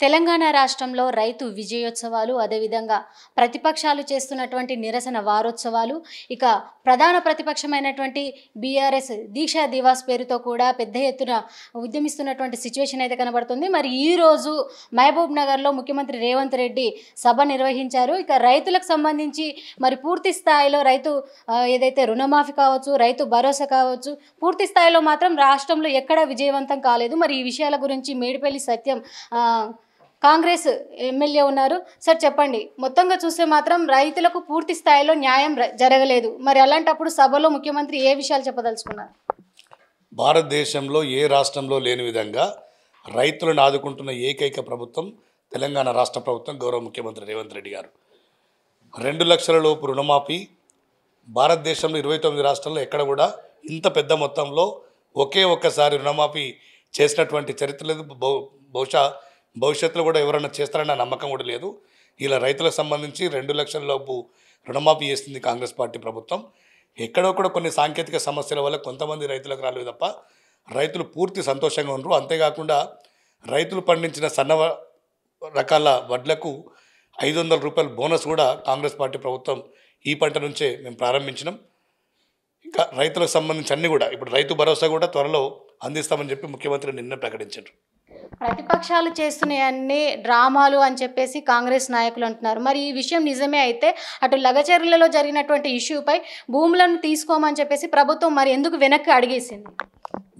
తెలంగాణ రాష్ట్రంలో రైతు విజయోత్సవాలు, అదేవిధంగా ప్రతిపక్షాలు చేస్తున్నటువంటి నిరసన వారోత్సవాలు, ఇక ప్రధాన ప్రతిపక్షమైనటువంటి బీఆర్ఎస్ దీక్షా దివాస్ పేరుతో కూడా పెద్ద ఎత్తున ఉద్యమిస్తున్నటువంటి సిచ్యువేషన్ అయితే కనబడుతుంది. మరి ఈరోజు మహబూబ్ నగర్లో ముఖ్యమంత్రి రేవంత్ రెడ్డి సభ నిర్వహించారు. ఇక రైతులకు సంబంధించి మరి పూర్తి స్థాయిలో ఏదైతే రుణమాఫీ కావచ్చు, రైతు భరోసా కావచ్చు, పూర్తి స్థాయిలో మాత్రం రాష్ట్రంలో ఎక్కడా విజయవంతం కాలేదు. మరి ఈ విషయాల గురించి మేడిపల్లి సత్యం కాంగ్రెస్ ఎమ్మెల్యే ఉన్నారు. సార్ చెప్పండి, మొత్తంగా చూస్తే మాత్రం రైతులకు పూర్తి స్థాయిలో న్యాయం జరగలేదు. మరి అలాంటప్పుడు సభలో ముఖ్యమంత్రి ఏ విషయాలు చెప్పదలుచుకున్నారు? భారతదేశంలో ఏ రాష్ట్రంలో లేని విధంగా రైతులను ఆదుకుంటున్న ఏకైక ప్రభుత్వం తెలంగాణ రాష్ట్ర ప్రభుత్వం, గౌరవ ముఖ్యమంత్రి రేవంత్ రెడ్డి గారు. 2 లక్షల లోపు రుణమాఫీ భారతదేశంలో 29 రాష్ట్రాల్లో ఎక్కడ కూడా ఇంత పెద్ద మొత్తంలో ఒక్కసారి రుణమాఫీ చేసినటువంటి చరిత్ర లేదు. బహుశా భవిష్యత్తులో కూడా ఎవరైనా చేస్తారన్న నమ్మకం కూడా లేదు. ఇలా రైతులకు సంబంధించి 2 లక్షల లోపు రుణమాఫీ చేస్తుంది కాంగ్రెస్ పార్టీ ప్రభుత్వం. ఎక్కడో కూడా కొన్ని సాంకేతిక సమస్యల వల్ల కొంతమంది రైతులకు రాలేదు తప్ప రైతులు పూర్తి సంతోషంగా ఉన్నారు. అంతేకాకుండా రైతులు పండించిన సన్న రకాల వడ్లకు 500 రూపాయల బోనస్ కూడా కాంగ్రెస్ పార్టీ ప్రభుత్వం ఈ పంట నుంచే మేము ప్రారంభించినాం. ఇంకా రైతులకు సంబంధించి అన్నీ కూడా ఇప్పుడు రైతు భరోసా కూడా త్వరలో అందిస్తామని చెప్పి ముఖ్యమంత్రి నిన్న ప్రకటించారు. ప్రతిపక్షాలు చేస్తున్నాయన్నీ డ్రామాలు అని చెప్పేసి కాంగ్రెస్ నాయకులు అంటున్నారు. మరి ఈ విషయం నిజమే అయితే అటు లగచర్లలో జరిగినటువంటి ఇష్యూపై భూములను తీసుకోమని చెప్పేసి ప్రభుత్వం మరి ఎందుకు వెనక్కి అడిగేసింది?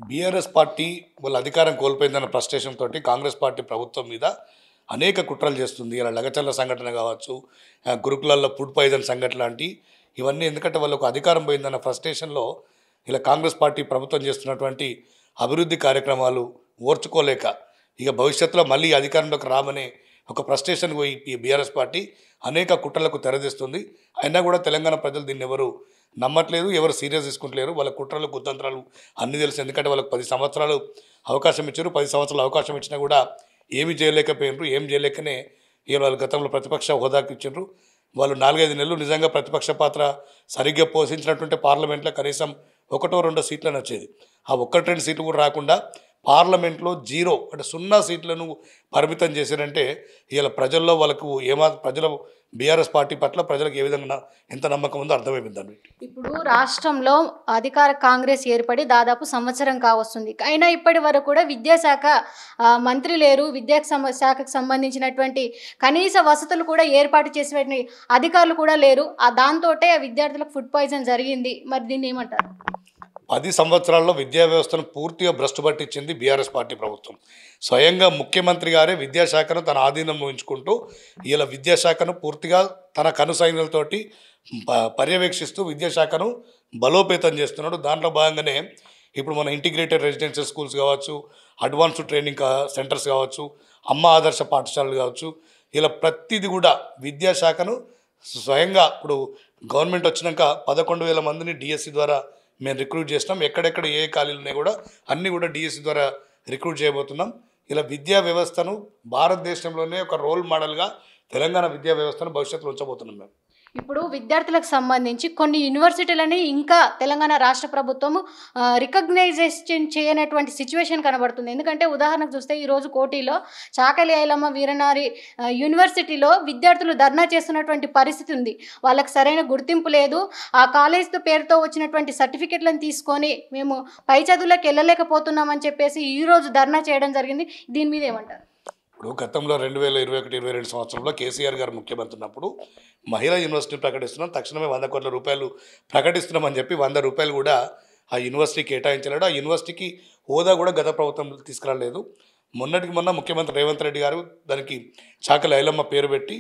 బీఆర్ఎస్ పార్టీ వాళ్ళ అధికారం కోల్పోయిందన్న ఫ్రస్ట్రేషన్ తోటి కాంగ్రెస్ పార్టీ ప్రభుత్వం మీద అనేక కుట్రలు చేస్తుంది. ఇలా లగచర్ల సంఘటన కావచ్చు, గురుకులాల్లో ఫుడ్ పాయిజన్ సంఘటన లాంటి ఇవన్నీ, ఎందుకంటే వాళ్ళకు అధికారం పోయిందన్న ఫ్రస్ట్రేషన్లో ఇలా కాంగ్రెస్ పార్టీ ప్రభుత్వం చేస్తున్నటువంటి అభివృద్ధి కార్యక్రమాలు ఓర్చుకోలేక ఇక భవిష్యత్తులో మళ్ళీ అధికారంలోకి రామనే ఒక ఫ్రస్ట్రేషన్ పోయి ఈ బీఆర్ఎస్ పార్టీ అనేక కుట్రలకు తెరదీస్తుంది. అయినా కూడా తెలంగాణ ప్రజలు దీన్ని ఎవరు నమ్మట్లేదు, ఎవరు సీరియస్ తీసుకుంటలేరు. వాళ్ళ కుట్రలు కుతంత్రాలు అన్నీ తెలుసు. ఎందుకంటే వాళ్ళకి 10 సంవత్సరాలు అవకాశం ఇచ్చారు. 10 సంవత్సరాలు అవకాశం ఇచ్చినా కూడా ఏమి చేయలేకపోయినారు. ఏం చేయలేకనే ఇక వాళ్ళు గతంలో ప్రతిపక్ష హోదాకి ఇచ్చారు. వాళ్ళు 4-5 నెలలు నిజంగా ప్రతిపక్ష పాత్ర సరిగ్గా పోషించినటువంటి పార్లమెంట్లో కనీసం 1-2 సీట్లను వచ్చేది. ఆ 1-2 సీట్లు కూడా రాకుండా పార్లమెంట్లో 0 అంటే 0 సీట్లను పరిమితం చేశారంటే ఇలా ప్రజల్లో వాళ్ళకు ప్రజల బీఆర్ఎస్ పార్టీ పట్ల ప్రజలకు ఏ విధంగా ఎంత నమ్మకం ఉందో అర్థమైపోయిందండి. ఇప్పుడు రాష్ట్రంలో అధికార కాంగ్రెస్ ఏర్పడి దాదాపు సంవత్సరం కావస్తుంది. అయినా ఇప్పటి వరకు కూడా విద్యాశాఖ మంత్రి లేరు. శాఖకు సంబంధించినటువంటి కనీస వసతులు కూడా ఏర్పాటు చేసే అధికారులు కూడా లేరు. దాంతోటే విద్యార్థులకు ఫుడ్ పాయిజన్ జరిగింది. మరి దీన్ని ఏమంటారు? 10 సంవత్సరాల్లో విద్యా వ్యవస్థను పూర్తిగా భ్రష్టు పట్టించింది బీఆర్ఎస్ పార్టీ ప్రభుత్వం. స్వయంగా ముఖ్యమంత్రి గారే విద్యాశాఖను తన ఆధీనంలో ఉంచుకుంటూ ఇలా విద్యాశాఖను పూర్తిగా తన కనుసైన్యాలతోటి పర్యవేక్షిస్తూ విద్యాశాఖను బలోపేతం చేస్తున్నాడు. దాంట్లో భాగంగానే ఇప్పుడు మన ఇంటిగ్రేటెడ్ రెసిడెన్షియల్ స్కూల్స్ కావచ్చు, అడ్వాన్స్డ్ ట్రైనింగ్ సెంటర్స్ కావచ్చు, అమ్మ ఆదర్శ పాఠశాలలు కావచ్చు, ఇలా ప్రతిదీ కూడా విద్యాశాఖను స్వయంగా ఇప్పుడు గవర్నమెంట్ వచ్చినాక 11,000 మందిని డిఎస్సి ద్వారా మేము రిక్రూట్ చేస్తున్నాం. ఎక్కడెక్కడ ఏ ఖాళీలు ఉన్నాయి కూడా అన్నీ కూడా డిఎస్సి ద్వారా రిక్రూట్ చేయబోతున్నాం. ఇలా విద్యా వ్యవస్థను భారతదేశంలోనే ఒక రోల్ మోడల్గా తెలంగాణ విద్యా వ్యవస్థను భవిష్యత్తులో ఉంచబోతున్నాం మేము. ఇప్పుడు విద్యార్థులకు సంబంధించి కొన్ని యూనివర్సిటీలని ఇంకా తెలంగాణ రాష్ట్ర ప్రభుత్వము రికగ్నైజేషన్ చేయనటువంటి సిచ్యువేషన్ కనబడుతుంది. ఎందుకంటే ఉదాహరణకు చూస్తే ఈరోజు కోటిలో చాకలి ఐలమ్మ వీరనారి యూనివర్సిటీలో విద్యార్థులు ధర్నా చేస్తున్నటువంటి పరిస్థితి ఉంది. వాళ్ళకి సరైన గుర్తింపు లేదు. ఆ కాలేజ్ పేరుతో వచ్చినటువంటి సర్టిఫికెట్లను తీసుకొని మేము పై చదువులకు వెళ్ళలేకపోతున్నామని చెప్పేసి ఈరోజు ధర్నా చేయడం జరిగింది. దీని మీద ఏమంటారు? ఇప్పుడు గతంలో 2021-22 సంవత్సరంలో కేసీఆర్ గారు ముఖ్యమంత్రి ఉన్నప్పుడు మహిళా యూనివర్సిటీ ప్రకటిస్తున్నాం, తక్షణమే 100 కోట్ల రూపాయలు ప్రకటిస్తున్నామని చెప్పి 100 రూపాయలు కూడా ఆ యూనివర్సిటీకి కేటాయించలేడు. ఆ యూనివర్సిటీకి హోదా కూడా గత ప్రభుత్వం తీసుకురాలేదు. మొన్న ముఖ్యమంత్రి రేవంత్ రెడ్డి గారు దానికి చాకలి ఐలమ్మ పేరు పెట్టి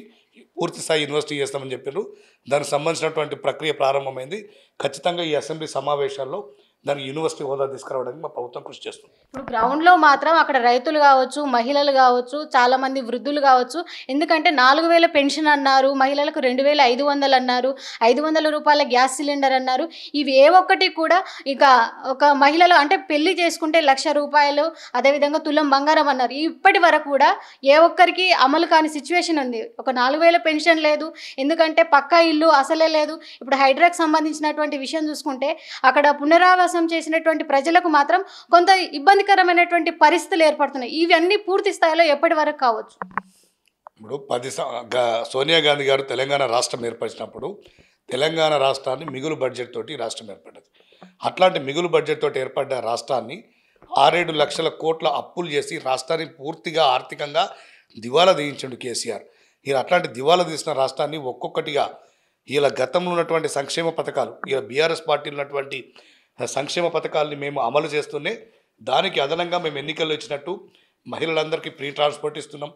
పూర్తి స్థాయి యూనివర్సిటీ చేస్తామని చెప్పారు. దానికి సంబంధించినటువంటి ప్రక్రియ ప్రారంభమైంది. ఖచ్చితంగా ఈ అసెంబ్లీ సమావేశాల్లో దానికి యూనివర్సిటీ హోదా తీసుకురావడానికి మా ప్రభుత్వం కృషి చేస్తుంది. ఇప్పుడు గ్రౌండ్లో మాత్రం అక్కడ రైతులు కావచ్చు, మహిళలు కావచ్చు, చాలామంది వృద్ధులు కావచ్చు, ఎందుకంటే 4,000 పెన్షన్ అన్నారు, మహిళలకు 2,500 అన్నారు, 500 రూపాయల గ్యాస్ సిలిండర్ అన్నారు. ఇవి ఏ ఒక్కటి కూడా ఇక ఒక మహిళలు అంటే పెళ్లి చేసుకుంటే 1,00,000 రూపాయలు, అదేవిధంగా తులం బంగారం అన్నారు. ఇప్పటి వరకు కూడా ఏ ఒక్కరికి అమలు కాని సిచ్యువేషన్ ఉంది. ఒక 4,000 పెన్షన్ లేదు, ఎందుకంటే పక్కా ఇల్లు అసలే లేదు. ఇప్పుడు హైడ్రాకి సంబంధించినటువంటి విషయం చూసుకుంటే అక్కడ పునరావాస పునరావాసం చేసినటువంటి ప్రజలకు మాత్రం కొంత ఇబ్బందికరమైనటువంటి పరిస్థితులు ఏర్పడుతున్నాయి. ఇవన్నీ పూర్తి స్థాయిలో ఎప్పటి వరకు కావచ్చు? ఇప్పుడు సోనియా గాంధీ గారు తెలంగాణ రాష్ట్రం ఏర్పరిచినప్పుడు తెలంగాణ రాష్ట్రాన్ని మిగులు బడ్జెట్ తోటి రాష్ట్రం ఏర్పడ్డది. అట్లాంటి మిగులు బడ్జెట్ తోటి ఏర్పడ్డ రాష్ట్రాన్ని 6-7 లక్షల కోట్ల అప్పులు చేసి రాష్ట్రాన్ని పూర్తిగా ఆర్థికంగా దివాలా తీయించండు కేసీఆర్. ఇలా అట్లాంటి దివాలా తీసిన రాష్ట్రాన్ని ఒక్కొక్కటిగా ఇలా గతంలో ఉన్నటువంటి సంక్షేమ పథకాలు, ఇలా బీఆర్ఎస్ పార్టీలో ఉన్నటువంటి సంక్షేమ పథకాలని మేము అమలు చేస్తూనే దానికి అదనంగా మేము ఎన్నికల్లో ఇచ్చినట్టు మహిళలందరికీ ఫ్రీ ట్రాన్స్పోర్ట్ ఇస్తున్నాం,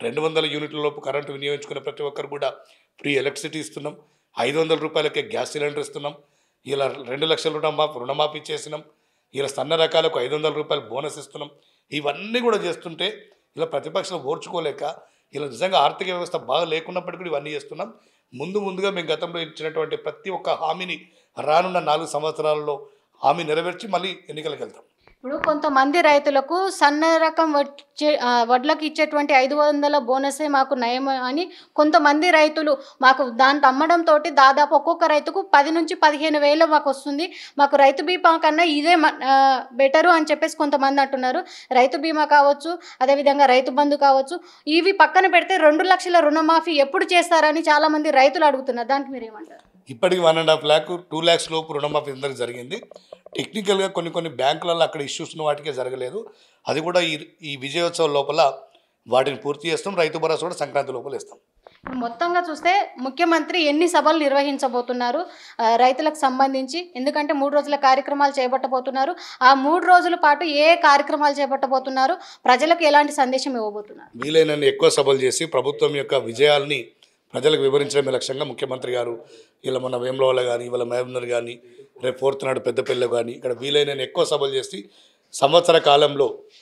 200 యూనిట్ల లోపు కరెంటు వినియోగించుకునే ప్రతి ఒక్కరు కూడా ఫ్రీ ఎలక్ట్రిసిటీ ఇస్తున్నాం, 500 రూపాయలకే గ్యాస్ సిలిండర్ ఇస్తున్నాం, ఇలా 2 లక్షల రుణమాఫీ చేసినాం, ఇలా సన్న రకాలకు 500 రూపాయలు బోనస్ ఇస్తున్నాం. ఇవన్నీ కూడా చేస్తుంటే ఇలా ప్రతిపక్షం ఓర్చుకోలేక ఇలా నిజంగా ఆర్థిక వ్యవస్థ బాగా లేకున్నప్పటికీ కూడా ఇవన్నీ చేస్తున్నాం. ముందుగా మేము గతంలో ఇచ్చినటువంటి ప్రతి ఒక్క హామీని రానున్న 4 సంవత్సరాలలో హామీ నెరవేర్చి మళ్ళీ ఎన్నికలకు వెళ్తాం. ఇప్పుడు కొంతమంది రైతులకు సన్న రకం వడ్లకు ఇచ్చేటువంటి 500 బోనసే మాకు నయం అని కొంతమంది రైతులు మాకు దాంట్లో అమ్మడంతో దాదాపు ఒక్కొక్క రైతుకు 10 నుంచి 15 వేలు మాకు వస్తుంది, మాకు రైతు బీమా కన్నా ఇదే బెటరు అని చెప్పేసి కొంతమంది అంటున్నారు. రైతు బీమా కావచ్చు, అదేవిధంగా రైతు బంధు కావచ్చు, ఇవి పక్కన పెడితే 2 లక్షల రుణమాఫీ ఎప్పుడు చేస్తారని చాలామంది రైతులు అడుగుతున్నారు. దానికి మీరు ఏమంటారు? ఇప్పటికి 1.5 lakh 2 lakhs లోపు రుణమాఫీ అందరికి జరిగింది. టెక్నికల్గా కొన్ని బ్యాంకులలో అక్కడ ఇష్యూస్ ఉన్న వాటికే జరగలేదు. అది కూడా ఈ విజయోత్సవం లోపల వాటిని పూర్తి చేస్తాం. రైతు భరోసా కూడా సంక్రాంతి లోపల ఇస్తాం. మొత్తంగా చూస్తే ముఖ్యమంత్రి ఎన్ని సభలు నిర్వహించబోతున్నారు రైతులకు సంబంధించి? ఎందుకంటే 3 రోజుల కార్యక్రమాలు చేపట్టబోతున్నారు. ఆ 3 రోజుల పాటు ఏ కార్యక్రమాలు చేపట్టబోతున్నారు, ప్రజలకు ఎలాంటి సందేశం ఇవ్వబోతున్నారు? వీలైనన్ని ఎక్కువ సభలు చేసి ప్రభుత్వం యొక్క విజయాల్ని ప్రజలకు వివరించడమే లక్ష్యంగా ముఖ్యమంత్రి గారు ఇలా మన వేములవాడ కానీ, ఇవాళ మహబూబ్నగర్ కానీ, రేపు 4th నాడు పెద్దపల్లి కానీ ఇక్కడ వీలైనన్ని ఎక్కువ సభలు చేసి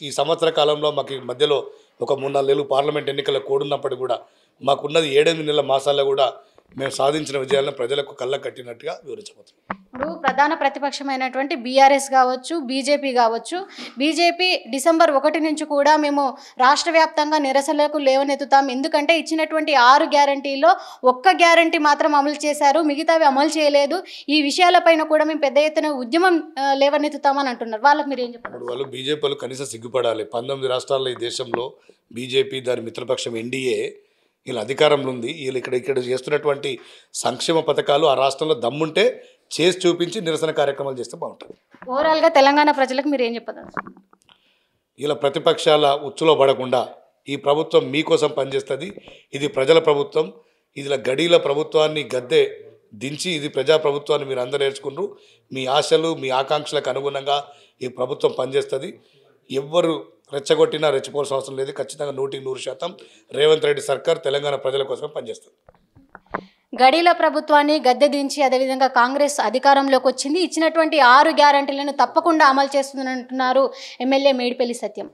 ఈ సంవత్సర కాలంలో మాకు మధ్యలో ఒక 3-4 నెలలు పార్లమెంట్ ఎన్నికల కోడున్నప్పటికీ కూడా మాకున్నది 7-8 నెలల మాసాల్లో కూడా మేము సాధించిన విజయాలను ప్రజలకు కళ్ళ కట్టినట్టుగా వివరించబోతున్నాం. ఇప్పుడు ప్రధాన ప్రతిపక్షమైనటువంటి బీఆర్ఎస్ కావచ్చు, బీజేపీ కావచ్చు, బీజేపీ డిసెంబర్ 1 నుంచి కూడా మేము రాష్ట్ర వ్యాప్తంగా నిరసనలకు లేవనెత్తుతాం, ఎందుకంటే ఇచ్చినటువంటి 6 గ్యారంటీలో ఒక్క గ్యారంటీ మాత్రం అమలు చేశారు, మిగతావి అమలు చేయలేదు, ఈ విషయాలపైన కూడా మేము పెద్ద ఎత్తున ఉద్యమం లేవనెత్తుతామని అంటున్నారు. వాళ్ళకి మీరు ఏం చెప్తారు? వాళ్ళు బీజేపీలు కనీసం సిగ్గుపడాలి. 19 రాష్ట్రాల్లో ఈ దేశంలో బీజేపీ దాని మిత్రపక్షం ఎన్డీఏ వీళ్ళ అధికారంలో ఉంది. వీళ్ళు ఇక్కడ చేస్తున్నటువంటి సంక్షేమ పథకాలు ఆ రాష్ట్రంలో దమ్ముంటే చేసి చూపించి నిరసన కార్యక్రమాలు చేస్తే బాగుంటుంది. ఓవరాల్గా తెలంగాణ ప్రజలకు మీరు ఏం చెప్పదు? ఇలా ప్రతిపక్షాల ఉచ్చులో పడకుండా ఈ ప్రభుత్వం మీకోసం పనిచేస్తుంది. ఇది ప్రజల ప్రభుత్వం. ఇది గడీల ప్రభుత్వాన్ని గద్దె దించి ఇది ప్రజాప్రభుత్వాన్ని మీరు అందరూ నేర్చుకున్నారు. మీ ఆశలు మీ ఆకాంక్షలకు అనుగుణంగా ఈ ప్రభుత్వం పనిచేస్తుంది. ఎవ్వరు రెచ్చగొట్టినా రెచ్చిపోవాల్సిన అవసరం లేదు. ఖచ్చితంగా 100% రేవంత్ రెడ్డి సర్కార్ తెలంగాణ ప్రజల కోసం పనిచేస్తుంది. గడీల ప్రభుత్వాన్ని గద్దె దించి అదేవిధంగా కాంగ్రెస్ అధికారంలోకి వచ్చింది, ఇచ్చినటువంటి 6 గ్యారంటీలను తప్పకుండా అమలు చేస్తుందంటున్నారు ఎమ్మెల్యే మేడిపల్లి సత్యం.